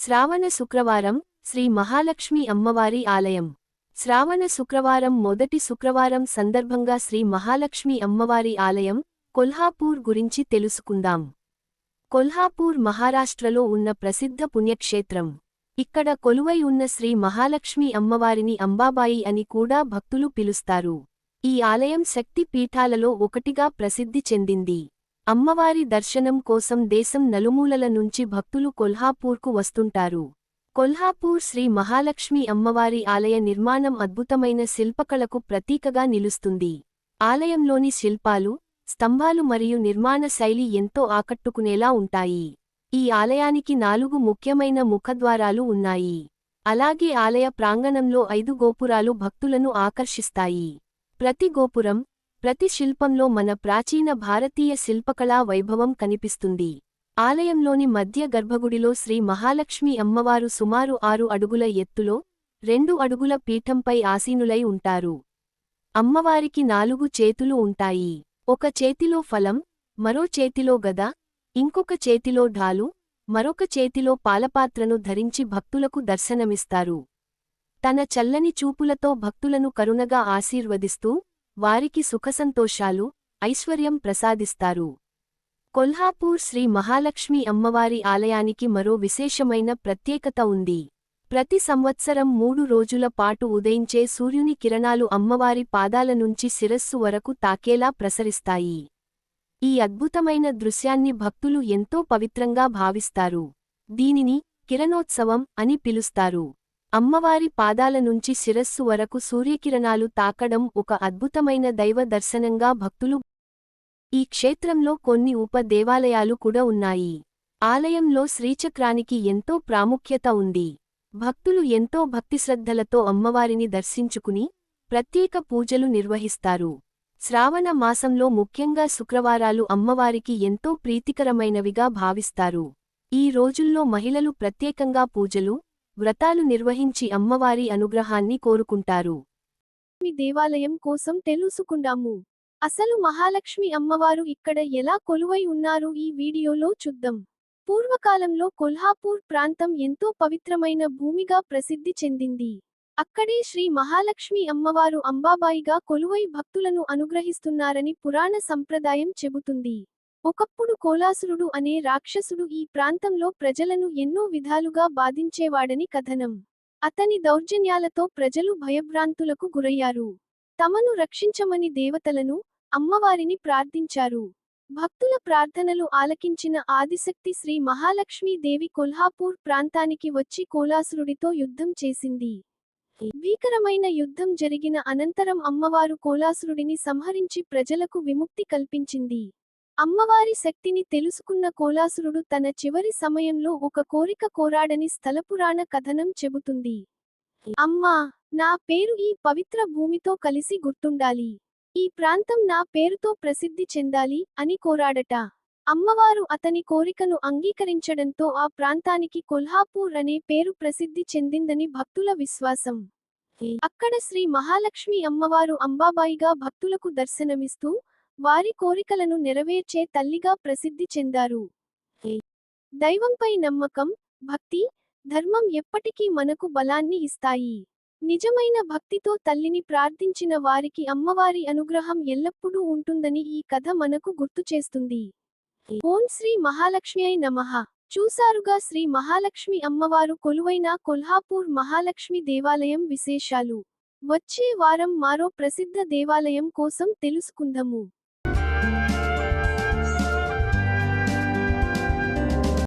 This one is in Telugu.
శ్రావణ శుక్రవారం శ్రీ మహాలక్ష్మి అమ్మవారి ఆలయం. శ్రావణ శుక్రవారం మొదటి శుక్రవారం సందర్భంగా శ్రీ మహాలక్ష్మి అమ్మవారి ఆలయం కొల్హాపూర్ గురించి తెలుసుకుందాం. కొల్హాపూర్ మహారాష్ట్రలో ఉన్న ప్రసిద్ధ పుణ్యక్షేత్రం. ఇక్కడ కొలువై ఉన్న శ్రీ మహాలక్ష్మి అమ్మవారిని అంబాబాయి అని కూడా భక్తులు పిలుస్తారు. ఈ ఆలయం శక్తి పీఠాలలో ఒకటిగా ప్రసిద్ధి చెందింది. అమ్మవారి దర్శనం కోసం దేశం నలుమూలల నుంచి భక్తులు కొల్హాపూర్కు వస్తుంటారు. కొల్హాపూర్ శ్రీ మహాలక్ష్మి అమ్మవారి ఆలయ నిర్మాణం అద్భుతమైన శిల్పకళకు ప్రతీకగా నిలుస్తుంది. ఆలయంలోని శిల్పాలు, స్తంభాలు మరియు నిర్మాణ శైలి ఎంతో ఆకట్టుకునేలా ఉంటాయి. ఈ ఆలయానికి 4 ముఖ్యమైన ముఖద్వారాలు ఉన్నాయి. అలాగే ఆలయ ప్రాంగణంలో 5 గోపురాలు భక్తులను ఆకర్షిస్తాయి. ప్రతి గోపురం, ప్రతి శిల్పంలో మన ప్రాచీన భారతీయ శిల్పకళా వైభవం కనిపిస్తుంది. ఆలయంలోని మధ్య గర్భగుడిలో శ్రీ మహాలక్ష్మి అమ్మవారు సుమారు 6 అడుగుల ఎత్తులో 2 అడుగుల పీఠంపై ఆసీనులై ఉంటారు. అమ్మవారికి 4 చేతులు ఉంటాయి. ఒక చేతిలో ఫలం, మరో చేతిలో గద, ఇంకొక చేతిలో ఢాలు, మరొక చేతిలో పాలపాత్రను ధరించి భక్తులకు దర్శనమిస్తారు. తన చల్లని చూపులతో భక్తులను కరుణగా ఆశీర్వదిస్తూ వారికి సుఖసంతోషాలు, ఐశ్వర్యం ప్రసాదిస్తారు. కొల్హాపూర్ శ్రీ మహాలక్ష్మి అమ్మవారి ఆలయానికి మరో విశేషమైన ప్రత్యేకత ఉంది. ప్రతి సంవత్సరం 3 రోజుల పాటు ఉదయించే సూర్యుని కిరణాలు అమ్మవారి పాదాల నుంచి శిరస్సు వరకు తాకేలా ప్రసరిస్తాయి. ఈ అద్భుతమైన దృశ్యాన్ని భక్తులు ఎంతో పవిత్రంగా భావిస్తారు. దీనిని కిరణోత్సవం అని పిలుస్తారు. అమ్మవారి పాదాల నుంచి శిరస్సు వరకు సూర్యకిరణాలు తాకడం ఒక అద్భుతమైన దైవ దర్శనంగా భక్తులు. ఈ క్షేత్రంలో కొన్ని ఉప దేవాలయాలు కూడా ఉన్నాయి. ఆలయంలో శ్రీచక్రానికి ఎంతో ప్రాముఖ్యత ఉంది. భక్తులు ఎంతో భక్తిశ్రద్ధలతో అమ్మవారిని దర్శించుకుని ప్రత్యేక పూజలు నిర్వహిస్తారు. శ్రావణ మాసంలో ముఖ్యంగా శుక్రవారాలు అమ్మవారికి ఎంతో ప్రీతికరమైనవిగా భావిస్తారు. ఈ రోజుల్లో మహిళలు ప్రత్యేకంగా పూజలు, వ్రతాలు నిర్వహించి అమ్మవారి అనుగ్రహాన్ని కోరుకుంటారు. మీ దేవాలయం కోసం తెలుసుకుందాము. అసలు మహాలక్ష్మి అమ్మవారు ఇక్కడ ఎలా కొలువై ఉన్నారు ఈ వీడియోలో చూద్దాం. పూర్వకాలంలో కొల్హాపూర్ ప్రాంతం ఎంతో పవిత్రమైన భూమిగా ప్రసిద్ధి చెందింది. అక్కడే శ్రీ మహాలక్ష్మి అమ్మవారు అంబాబాయిగా కొలువై భక్తులను అనుగ్రహిస్తున్నారని పురాణ సంప్రదాయం చెబుతుంది. ఒకప్పుడు కోలాసురుడు అనే రాక్షసుడు ఈ ప్రాంతంలో ప్రజలను ఎన్నో విధాలుగా బాధించేవాడని కథనం. అతని దౌర్జన్యాలతో ప్రజలు భయభ్రాంతులకు గురయ్యారు. తమను రక్షించమని దేవతలను, అమ్మవారిని ప్రార్థించారు. భక్తుల ప్రార్థనలు ఆలకించిన ఆదిశక్తి శ్రీ మహాలక్ష్మీ దేవి కొల్హాపూర్ ప్రాంతానికి వచ్చి కోలాసురుడితో యుద్ధం చేసింది. భీకరమైన యుద్ధం జరిగిన అనంతరం అమ్మవారు కోలాసురుడిని సంహరించి ప్రజలకు విముక్తి కల్పించింది. అమ్మవారి శక్తిని తెలుసుకున్న కోలాసురుడు తన చివరి సమయంలో ఒక కోరిక కోరాడని స్థలపురాణ కథనం చెబుతుంది. అమ్మా, నా పేరు ఈ పవిత్ర భూమితో కలిసి గుర్తుండాలి. ఈ ప్రాంతం నా పేరుతో ప్రసిద్ధి చెందాలి అని కోరాడట. అమ్మవారు అతని కోరికను అంగీకరించడంతో ఆ ప్రాంతానికి కొల్హాపూర్ అనే పేరు ప్రసిద్ధి చెందిందని భక్తుల విశ్వాసం. అక్కడ శ్రీ మహాలక్ష్మి అమ్మవారు అంబాబాయిగా భక్తులకు దర్శనమిస్తూ వారి కోరికలను నెరవేర్చే తల్లిగా ప్రసిద్ధి చెందారు. దైవంపై నమ్మకం, భక్తి, ధర్మం ఎప్పటికీ మనకు బలాన్ని ఇస్తాయి. నిజమైన భక్తితో తల్లిని ప్రార్థించిన వారికి అమ్మవారి అనుగ్రహం ఎల్లప్పుడూ ఉంటుందని ఈ కథ మనకు గుర్తుచేస్తుంది. ఓం శ్రీ మహాలక్ష్మ్యై నమః. చూసారుగా శ్రీ మహాలక్ష్మి అమ్మవారు కొలువైన కొల్హాపూర్ మహాలక్ష్మి దేవాలయం విశేషాలు. వచ్చే వారం మరో ప్రసిద్ధ దేవాలయం కోసం తెలుసుకుందాము.